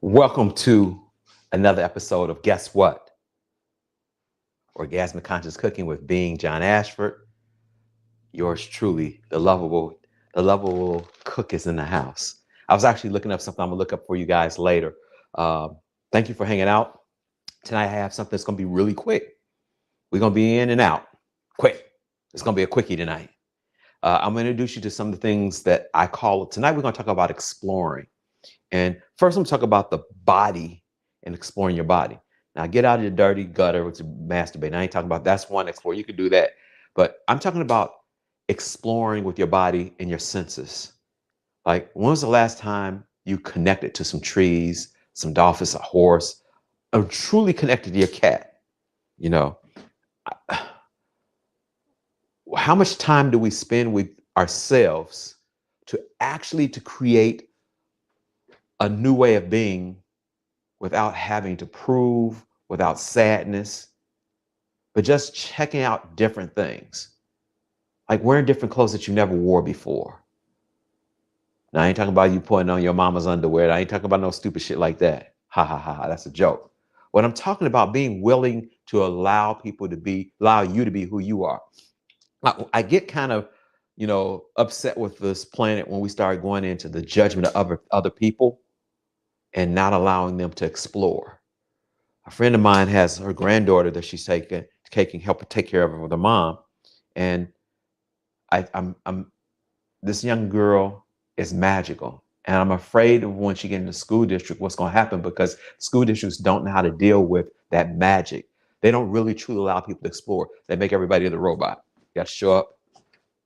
Welcome to another episode of Guess What? Orgasmic Conscious Cooking with being John Ashford. Yours truly, the lovable cook is in the house. I was actually looking up something I'm gonna look up for you guys later. Thank you for hanging out. Tonight I have something that's gonna be really quick. We're gonna be in and out quick. It's gonna be a quickie tonight. I'm gonna introduce you to some of the things that I call tonight. We're gonna talk about exploring. And first, I'm talk about the body and exploring your body. Now, get out of your dirty gutter, which is masturbate. I ain't talking about that's one explore. You can do that, but I'm talking about exploring with your body and your senses. Like, when was the last time you connected to some trees, some dolphins, a horse, or truly connected to your cat? You know, how much time do we spend with ourselves to actually to create a new way of being without having to prove, without sadness, but just checking out different things, like wearing different clothes that you never wore before. Now, I ain't talking about you putting on your mama's underwear. I ain't talking about no stupid shit like that. Ha ha ha, that's a joke. What I'm talking about, being willing to allow you to be who you are. I get kind of, upset with this planet when we start going into the judgment of other people and not allowing them to explore. A friend of mine has her granddaughter that she's help her take care of with her mom. And I'm this young girl is magical. And I'm afraid of when she gets into the school district, what's going to happen, because school districts don't know how to deal with that magic. They don't really truly allow people to explore. They make everybody the robot. You got to show up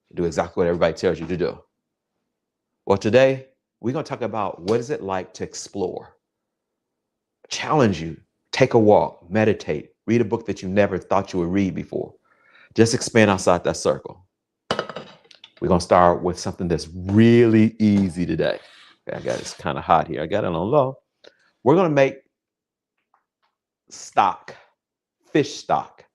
and do exactly what everybody tells you to do. Well, today we're going to talk about what is it like to explore. Challenge you, take a walk, meditate, read a book that you never thought you would read before. Just expand outside that circle. We're going to start with something that's really easy today. Okay, it's kind of hot here. I got it on low. We're going to make fish stock,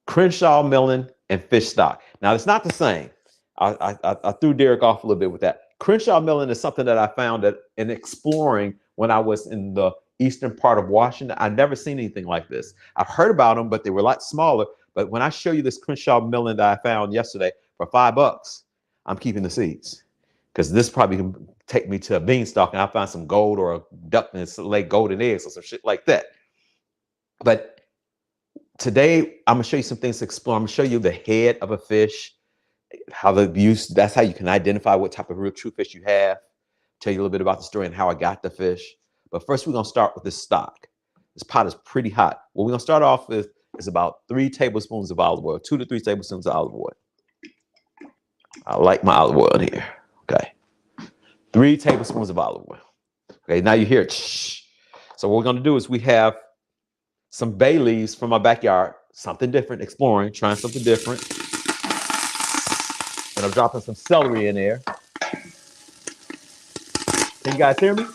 Crenshaw, Melon, and fish stock. Now, it's not the same. I threw Derek off a little bit with that. Crenshaw Melon is something that I found in exploring when I was in the eastern part of Washington. I've never seen anything like this. I've heard about them, but they were a lot smaller. But when I show you this Crenshaw Melon that I found yesterday for $5, I'm keeping the seeds, because this probably can take me to a beanstalk and I find some gold or a duck and lay golden eggs or some shit like that. But today I'm gonna show you some things to explore. I'm gonna show you the head of a fish, that's how you can identify what type of real true fish you have. Tell you a little bit about the story and how I got the fish. But first, we're gonna start with this stock. This pot is pretty hot. What we're gonna start off with is about 3 tablespoons of olive oil, 2 to 3 tablespoons of olive oil. I like my olive oil in here. Okay, 3 tablespoons of olive oil. Okay, now you hear it. Shh. So what we're gonna do is we have some bay leaves from my backyard, something different, exploring, trying something different. And I'm dropping some celery in there. Can you guys hear me?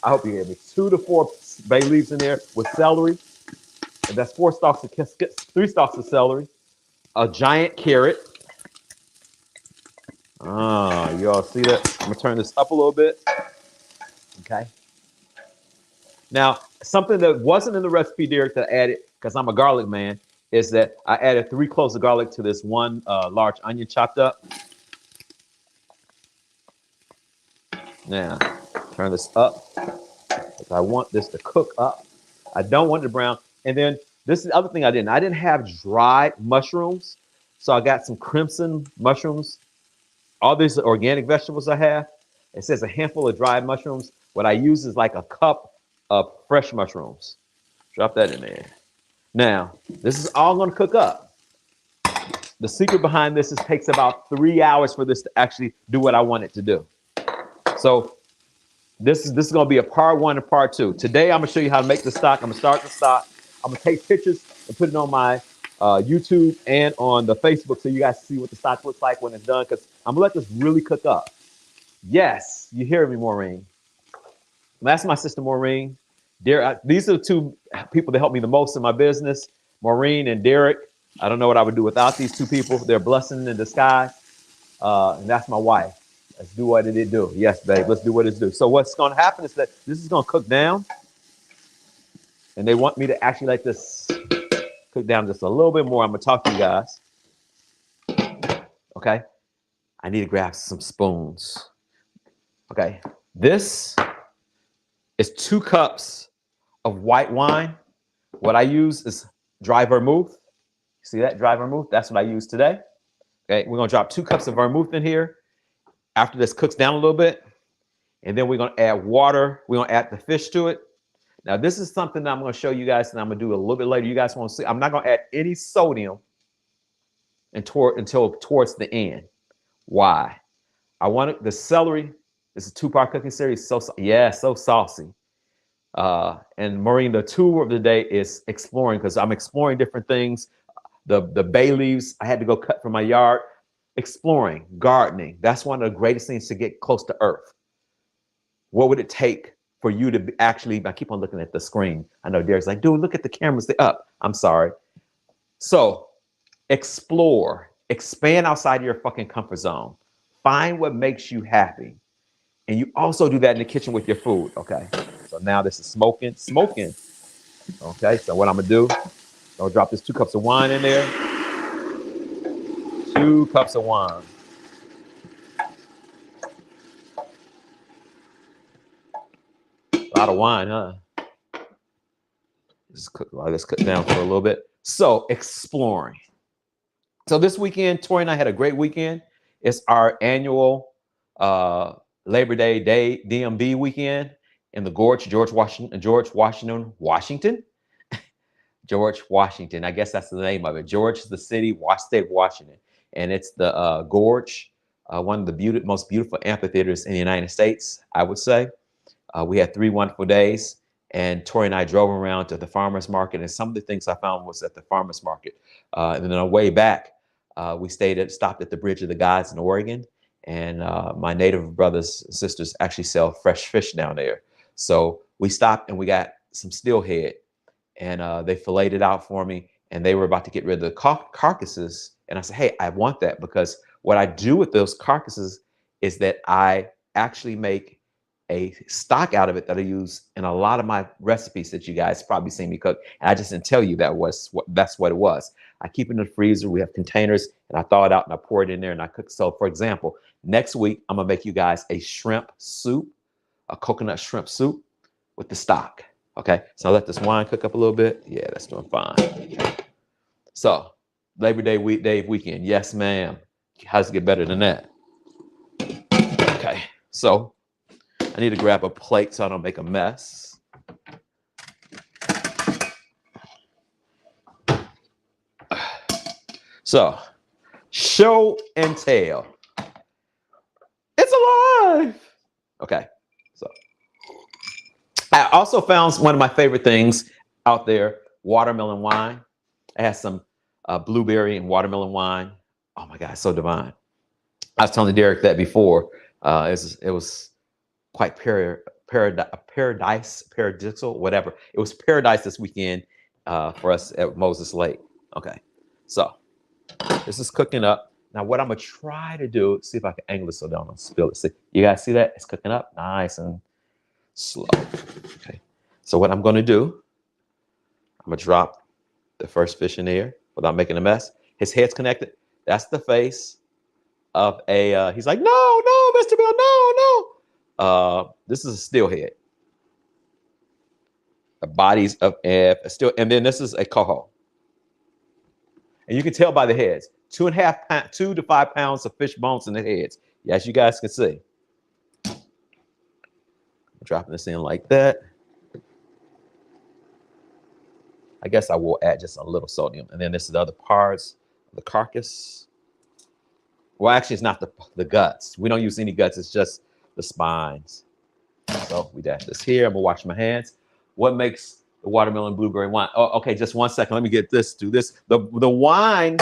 I hope you hear me. 2 to 4 bay leaves in there with celery. And that's 3 stalks of celery. A giant carrot. Ah, you all see that? I'm gonna turn this up a little bit. Okay. Now, something that wasn't in the recipe, Derek, that I added, because I'm a garlic man, is that I added 3 cloves of garlic to this 1 large onion chopped up. Now, turn this up, because I want this to cook up. I don't want it to brown. And then this is the other thing I didn't have dried mushrooms. So I got some crimson mushrooms. All these organic vegetables I have. It says a handful of dried mushrooms. What I use is like a cup of fresh mushrooms. Drop that in there. Now, this is all going to cook up. The secret behind this is it takes about 3 hours for this to actually do what I want it to do. So this is going to be a part 1 and part 2. Today, I'm going to show you how to make the stock. I'm going to start the stock. I'm going to take pictures and put it on my YouTube and on the Facebook so you guys see what the stock looks like when it's done, because I'm going to let this really cook up. Yes, you hear me, Maureen. That's my sister, Maureen. These are the 2 people that help me the most in my business, Maureen and Derek. I don't know what I would do without these 2 people. They're a blessing in disguise. And that's my wife. Let's do what it do. Yes, babe. Let's do what it do. So what's going to happen is that this is going to cook down, and they want me to actually let this cook down just a little bit more. I'm going to talk to you guys. Okay. I need to grab some spoons. Okay. This is 2 cups of white wine. What I use is dry vermouth. See that dry vermouth? That's what I use today. Okay. We're going to drop 2 cups of vermouth in here. After this cooks down a little bit, and then we're going to add water. We're going to add the fish to it. Now, this is something that I'm going to show you guys, and I'm going to do a little bit later. You guys want to see. I'm not going to add any sodium until towards the end. Why? I want the celery. This is a 2-part cooking series. So saucy. And Maureen, the tour of the day is exploring, because I'm exploring different things. The bay leaves I had to go cut from my yard. Exploring, gardening. That's one of the greatest things to get close to earth. What would it take for you to actually, I keep on looking at the screen. I know Derek's like, dude, look at the cameras, they're up. I'm sorry. So explore, expand outside your fucking comfort zone. Find what makes you happy. And you also do that in the kitchen with your food, okay? So now this is smoking. Okay, so what I'm gonna do, I'll drop this 2 cups of wine in there. 2 cups of wine. A lot of wine, huh? Let's cook down for a little bit. So exploring. So this weekend, Tori and I had a great weekend. It's our annual Labor Day DMV weekend in the Gorge, George Washington. George Washington. I guess that's the name of it. George is the city, state of Washington. And it's the Gorge, one of the most beautiful amphitheaters in the United States, I would say. We had 3 wonderful days, and Tori and I drove around to the farmer's market, and some of the things I found was at the farmer's market. And then on the way back, we stopped at the Bridge of the Gods in Oregon, and my native brothers and sisters actually sell fresh fish down there. So we stopped and we got some steelhead, and they filleted it out for me, and they were about to get rid of the carcasses. And I said, hey, I want that, because what I do with those carcasses is that I actually make a stock out of it that I use in a lot of my recipes that you guys probably seen me cook. And I just didn't tell you that's what it was. I keep it in the freezer. We have containers, and I thaw it out and I pour it in there and I cook. So for example, next week, I'm gonna make you guys a shrimp soup, a coconut shrimp soup with the stock. Okay, so I'll let this wine cook up a little bit. Yeah, that's doing fine. So Labor Day weekend. Yes, ma'am. How does it get better than that? Okay, so I need to grab a plate so I don't make a mess. So, show and tell. It's alive. Okay, so I also found one of my favorite things out there, watermelon wine. It has some blueberry and watermelon wine. Oh my God, so divine. I was telling Derek that before. It was quite paradisal, whatever. It was paradise this weekend for us at Moses Lake. Okay, so this is cooking up. Now what I'm gonna try to do, see if I can angle it so I don't spill it. See, you guys see that? It's cooking up nice and slow. Okay, so what I'm gonna do, I'm gonna drop the first fish in there without making a mess. His head's connected. That's the face of a, he's like, no, Mr. Bill, no. This is a steelhead. The bodies of a steel, and then this is a coho. And you can tell by the heads, 2 to 5 pounds of fish bones in the heads. As you guys can see. I'm dropping this in like that. I guess I will add just a little sodium. And then this is the other parts of the carcass. Well, actually, it's not the guts. We don't use any guts. It's just the spines. So we dash this here. I'm gonna wash my hands. What makes the watermelon blueberry wine? Oh, okay, just 1 second. Let me get this. Do this. The wine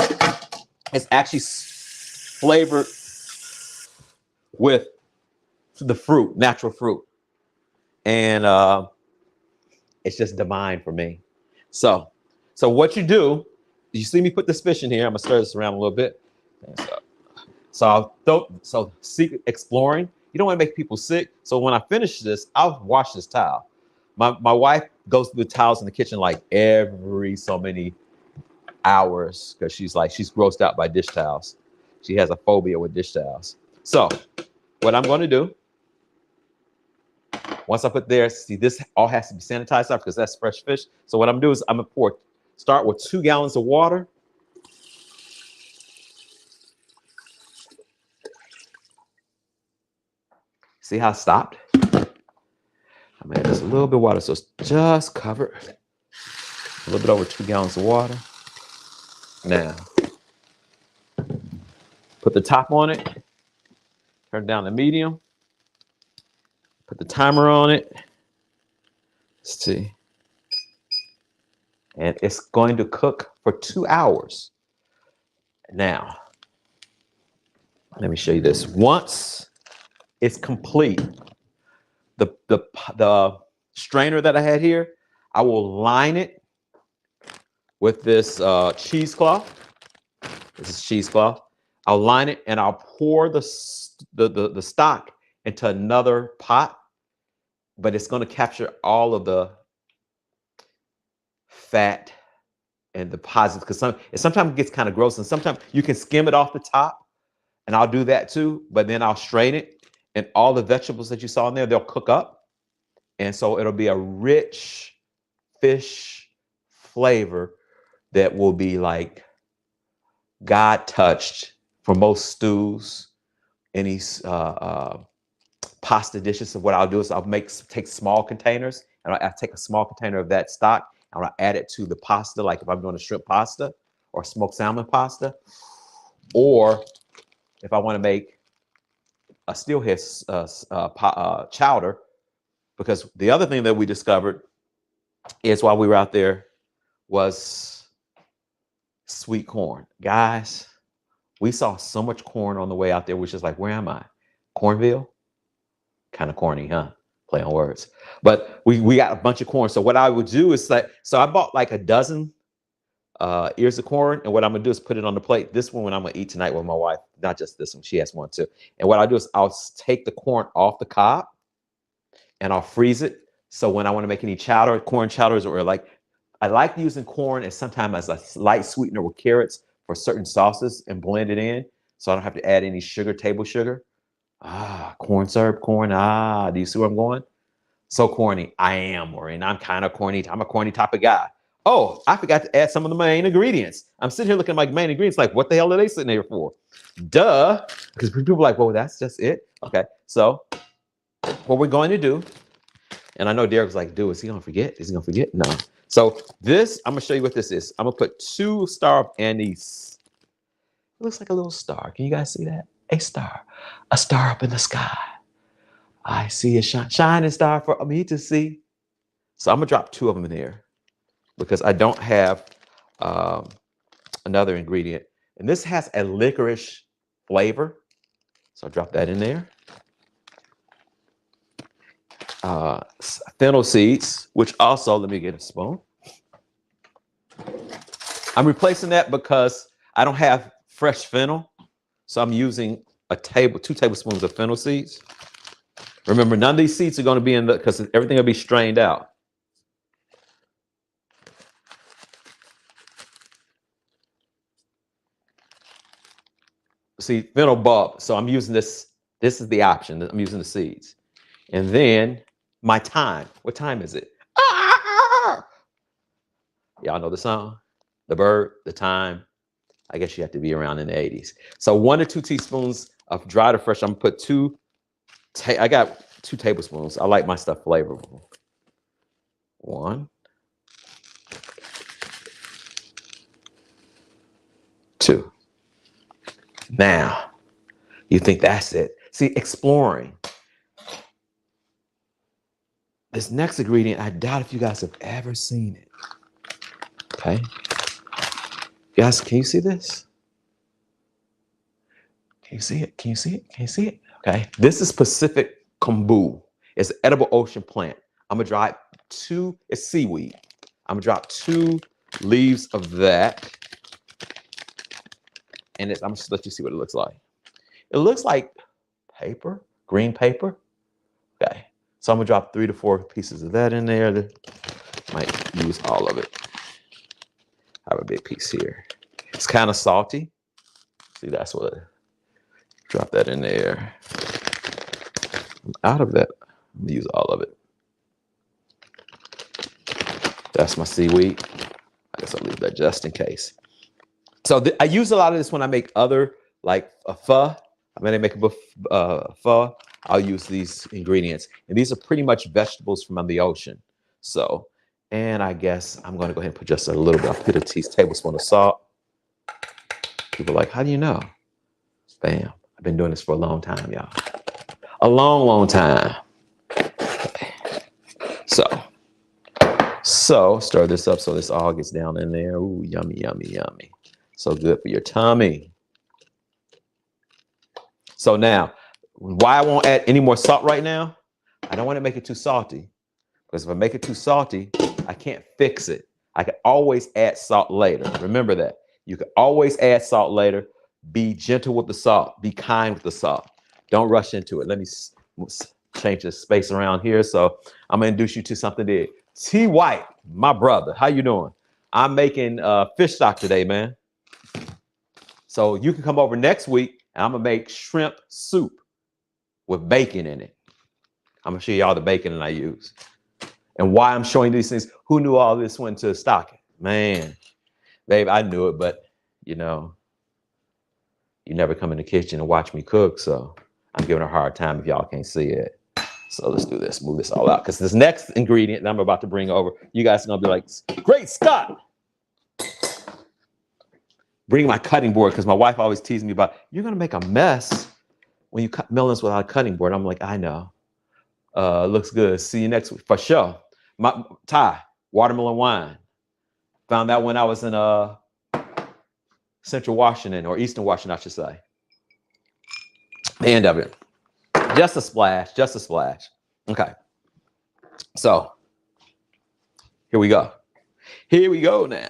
is actually flavored with the fruit, natural fruit, and it's just divine for me. So what you do? You see me put this fish in here. I'm gonna stir this around a little bit. So secret exploring. You don't want to make people sick. So when I finish this, I'll wash this towel. My wife goes through the towels in the kitchen like every so many hours because she's grossed out by dish towels. She has a phobia with dish towels. So what I'm going to do, once I put there, see, this all has to be sanitized out because that's fresh fish. So what I'm doing is I'm going to start with 2 gallons of water. See how it stopped? I'm add just a little bit of water, so it's just covered. A little bit over 2 gallons of water. Now, put the top on it. Turn it down to medium. Put the timer on it. Let's see. And it's going to cook for 2 hours. Now, let me show you this. Once it's complete, the strainer that I had here, I will line it with this cheesecloth. This is cheesecloth. I'll line it and I'll pour the stock into another pot, but it's going to capture all of the fat and deposits because sometimes it gets kind of gross, and sometimes you can skim it off the top, and I'll do that too, but then I'll strain it, and all the vegetables that you saw in there, they'll cook up, and so it'll be a rich fish flavor that will be like God touched for most stews, any pasta dishes. So what I'll do is I'll take small containers, and I'll take a small container of that stock, and I'll add it to the pasta, like if I'm doing a shrimp pasta or smoked salmon pasta, or if I want to make a steelhead chowder. Because the other thing that we discovered is while we were out there was sweet corn. Guys, we saw so much corn on the way out there, which is like, where am I? Cornville? Kind of corny, huh? Play on words. But we got a bunch of corn. So what I would do is so I bought like a dozen ears of corn, and what I'm gonna do is put it on the plate. This one I'm gonna eat tonight with my wife, not just this one, she has one too. And what I'll do is I'll take the corn off the cob and I'll freeze it. So when I want to make any chowder, corn chowders, or I like using corn as sometimes as a light sweetener with carrots for certain sauces and blend it in, so I don't have to add any sugar, table sugar. Corn syrup, corn. Do you see where I'm going? So corny. I am, Maureen. I'm kind of corny. I'm a corny type of guy. Oh, I forgot to add some of the main ingredients. I'm sitting here looking at my main ingredients like, what the hell are they sitting there for? Duh. Because people are like, well, that's just it. Okay. So what we're going to do, and I know Derek was like, dude, is he going to forget? Is he going to forget? No. So this, I'm going to show you what this is. I'm going to put 2 star of anise. It looks like a little star. Can you guys see that? A star up in the sky. I see a shining star for me to see. So I'm going to drop 2 of them in there because I don't have another ingredient. And this has a licorice flavor. So I'll drop that in there. Fennel seeds, which also, let me get a spoon. I'm replacing that because I don't have fresh fennel. So I'm using 2 tablespoons of fennel seeds. Remember, none of these seeds are going to be in because everything will be strained out. See, fennel bulb. So I'm using this. This is the option. I'm using the seeds. And then my thyme. What time is it? Y'all know the song? The bird, the thyme. I guess you have to be around in the 80s. So 1 to 2 teaspoons of dried or fresh. I'm going to put I got 2 tablespoons. I like my stuff flavorful. 1, 2. Now, you think that's it. See, exploring. This next ingredient, I doubt if you guys have ever seen it. Okay. Guys, can you see this? Can you see it? Can you see it? Can you see it? Okay. This is Pacific kombu. It's an edible ocean plant. I'm going to drop 2, it's seaweed. I'm going to drop 2 leaves of that. And I'm just let you see what it looks like. It looks like paper, green paper. Okay. So I'm gonna drop 3 to 4 pieces of that in there. Might use all of it. I have a big piece here. It's kind of salty. See, that's what, drop that in there. I'm out of that. I'm gonna use all of it. That's my seaweed. I guess I'll leave that just in case. So I use a lot of this when I make other, like a pho. When I make a pho, I'll use these ingredients. And these are pretty much vegetables from the ocean. So, and I guess I'm going to go ahead and put just a little bit. I'll put a tablespoon of salt. People are like, how do you know? Bam. I've been doing this for a long time, y'all. A long, long time. Okay. So stir this up so this all gets down in there. Ooh, yummy, yummy, yummy. So good for your tummy. So now, why I won't add any more salt right now? I don't want to make it too salty. Because if I make it too salty, I can't fix it. I can always add salt later. Remember that. You can always add salt later. Be gentle with the salt. Be kind with the salt. Don't rush into it. Let me change the space around here. So I'm going to introduce you to something there. T. White, my brother. How you doing? I'm making fish stock today, man. So you can come over next week. I'm going to make shrimp soup with bacon in it. I'm going to show you all the bacon that I use. And why I'm showing these things. Who knew all this went to stocking? Man, babe, I knew it, but, you know, you never come in the kitchen and watch me cook. So I'm giving her a hard time if y'all can't see it. So let's do this. Move this all out. Because this next ingredient that I'm about to bring over, you guys are going to be like, great Scott. Bring my cutting board, because my wife always teases me about, you're going to make a mess when you cut melons without a cutting board. I'm like, I know. Looks good. See you next week for sure. My Thai watermelon wine. Found that when I was in Central Washington, or Eastern Washington, I should say. The end of it. Just a splash. Just a splash. Okay. So here we go. Here we go now.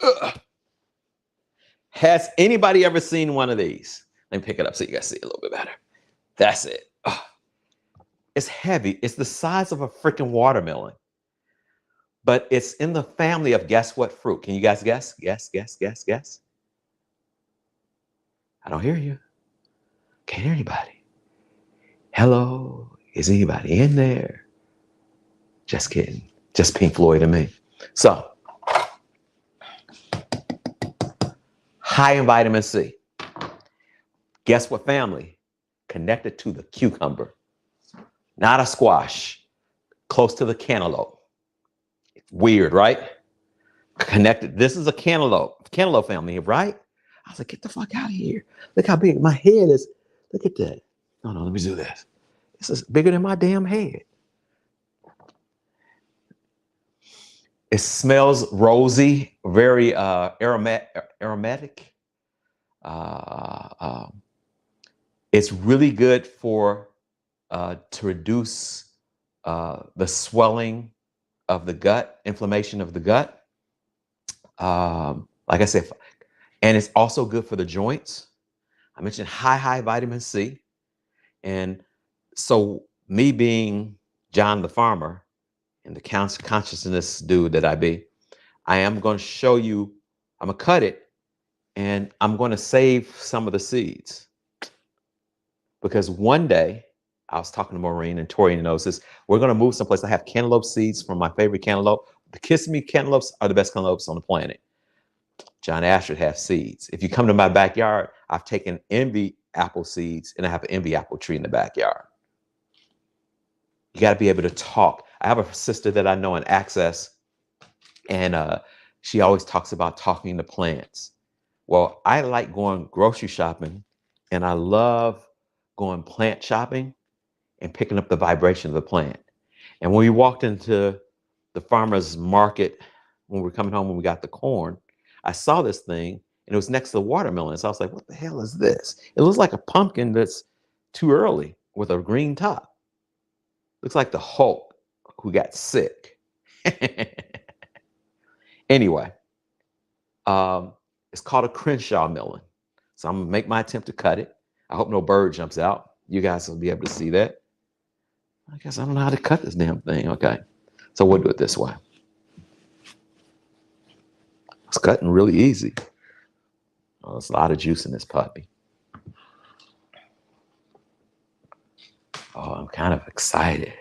Ugh. Has anybody ever seen one of these? Let me pick it up so you guys see it a little bit better. That's it. Ugh. It's heavy. It's the size of a freaking watermelon. But it's in the family of guess what fruit? Can you guys guess? Guess. I don't hear you. Can't hear anybody. Hello? Is anybody in there? Just kidding. Just Pink Floyd and me. So, high in vitamin C. Guess what family? Connected to the cucumber. Not a squash. Close to the cantaloupe. Weird, right? Connected. This is a cantaloupe family, right? I was like, get the fuck out of here. Look how big my head is. Look at that. No, let me do this. This is bigger than my damn head. It smells rosy, very aromatic. It's really good for to reduce the swelling of the gut, inflammation of the gut. Like I said, and it's also good for the joints. I mentioned high vitamin C. And so me being John the farmer and the consciousness dude that I be, I am going to show you, I'm going to cut it and I'm going to save some of the seeds. Because one day, I was talking to Maureen, and Tori knows this, we're going to move someplace. I have cantaloupe seeds from my favorite cantaloupe. The Kissimmee cantaloupes are the best cantaloupes on the planet. John Ashford has seeds. If you come to my backyard, I've taken envy apple seeds and I have an envy apple tree in the backyard. You got to be able to talk. I have a sister that I know in Access, and she always talks about talking to plants. Well, I like going grocery shopping, and I love going plant shopping and picking up the vibration of the plant. And when we walked into the farmer's market, when we were coming home, when we got the corn, I saw this thing and it was next to the watermelon. So I was like, what the hell is this? It looks like a pumpkin that's too early with a green top. Looks like the Hulk who got sick. Anyway, it's called a Crenshaw melon. So I'm gonna make my attempt to cut it. I hope no bird jumps out. You guys will be able to see that. I guess I don't know how to cut this damn thing. Okay. So we'll do it this way. It's cutting really easy. Oh, there's a lot of juice in this puppy. Oh, I'm kind of excited.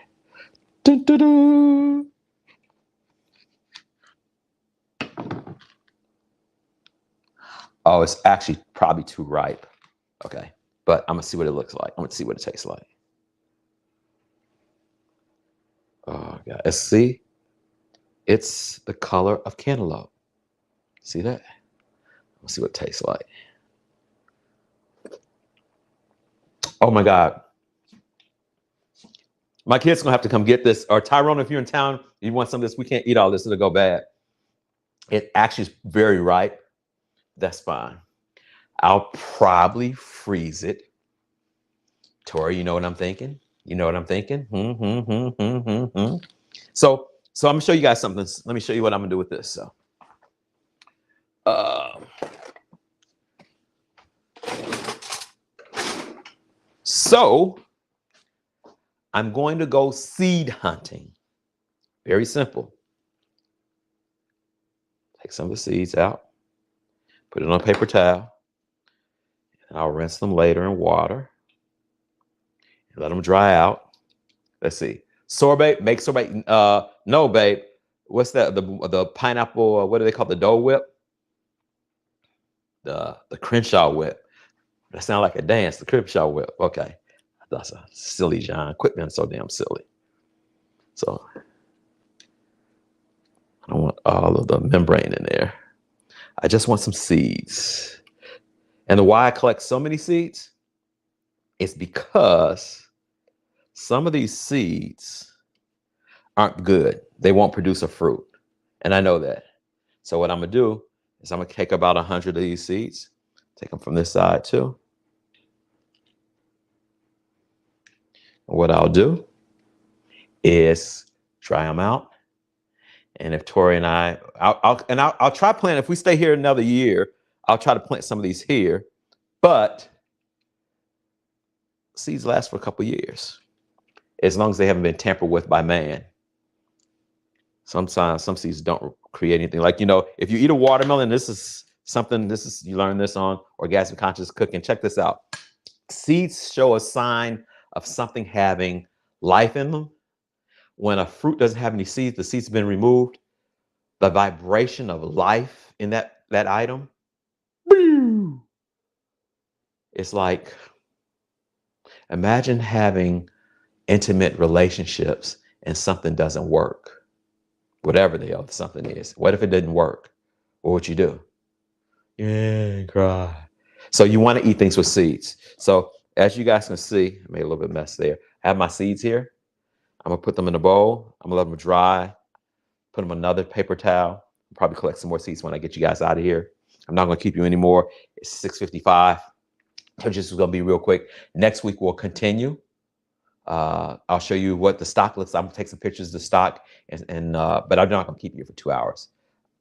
Dun, dun, dun. Oh, it's actually probably too ripe. Okay. But I'm going to see what it looks like. I'm going to see what it tastes like. Oh, God. Let's see. It's the color of cantaloupe. See that? Let's see what it tastes like. Oh, my God. My kid's going to have to come get this. Or Tyrone, if you're in town, you want some of this, we can't eat all this. It'll go bad. It actually is very ripe. That's fine. I'll probably freeze it. Tori, you know what I'm thinking? You know what I'm thinking? So I'm gonna show you guys something. Let me show you what I'm gonna do with this. So I'm going to go seed hunting. Very simple. Take some of the seeds out, put it on a paper towel, and I'll rinse them later in water. Let them dry out. Let's see. Sorbet, make sorbet. No, babe. What's that? The pineapple, what do they call the Dole Whip? The Crenshaw Whip. That sounds like a dance, the Crenshaw Whip. Okay. That's a silly, John. Quit being so damn silly. So I don't want all of the membrane in there. I just want some seeds. And the why I collect so many seeds is because some of these seeds aren't good. They won't produce a fruit. And I know that. So what I'm going to do is I'm going to take about 100 of these seeds, take them from this side too. And what I'll do is dry them out. And if Tori and I'll try planting, if we stay here another year, I'll try to plant some of these here, but seeds last for a couple years, as long as they haven't been tampered with by man. Sometimes some seeds don't create anything. Like, if you eat a watermelon, you learn this on Orgasmic Conscious Cooking. Check this out. Seeds show a sign of something having life in them. When a fruit doesn't have any seeds, the seeds have been removed. The vibration of life in that item, boo! It's like, imagine having intimate relationships and something doesn't work. Whatever the other something is. What if it didn't work? What would you do? Yeah, cry. So you want to eat things with seeds. So as you guys can see, I made a little bit of mess there. I have my seeds here. I'm going to put them in a bowl. I'm going to let them dry. Put them on another paper towel. I'll probably collect some more seeds when I get you guys out of here. I'm not going to keep you anymore. It's 6:55. So this is going to be real quick. Next week, we'll continue. I'll show you what the stock looks like. I'm going to take some pictures of the stock, but I'm not going to keep you for 2 hours.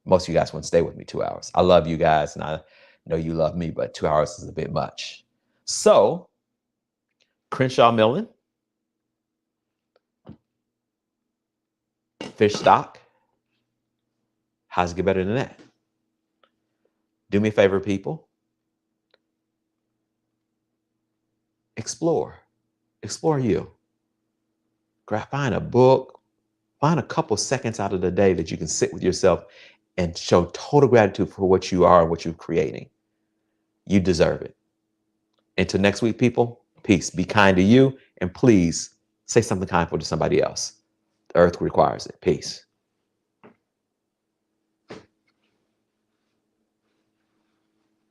Most of you guys wouldn't stay with me 2 hours. I love you guys, and I know you love me, but 2 hours is a bit much. So, Crenshaw Melon, fish stock. How's it get better than that? Do me a favor, people. Explore. Explore you. Find a book. Find a couple seconds out of the day that you can sit with yourself and show total gratitude for what you are and what you're creating. You deserve it. Until next week, people, peace. Be kind to you, and please say something kindful to somebody else. The earth requires it. Peace.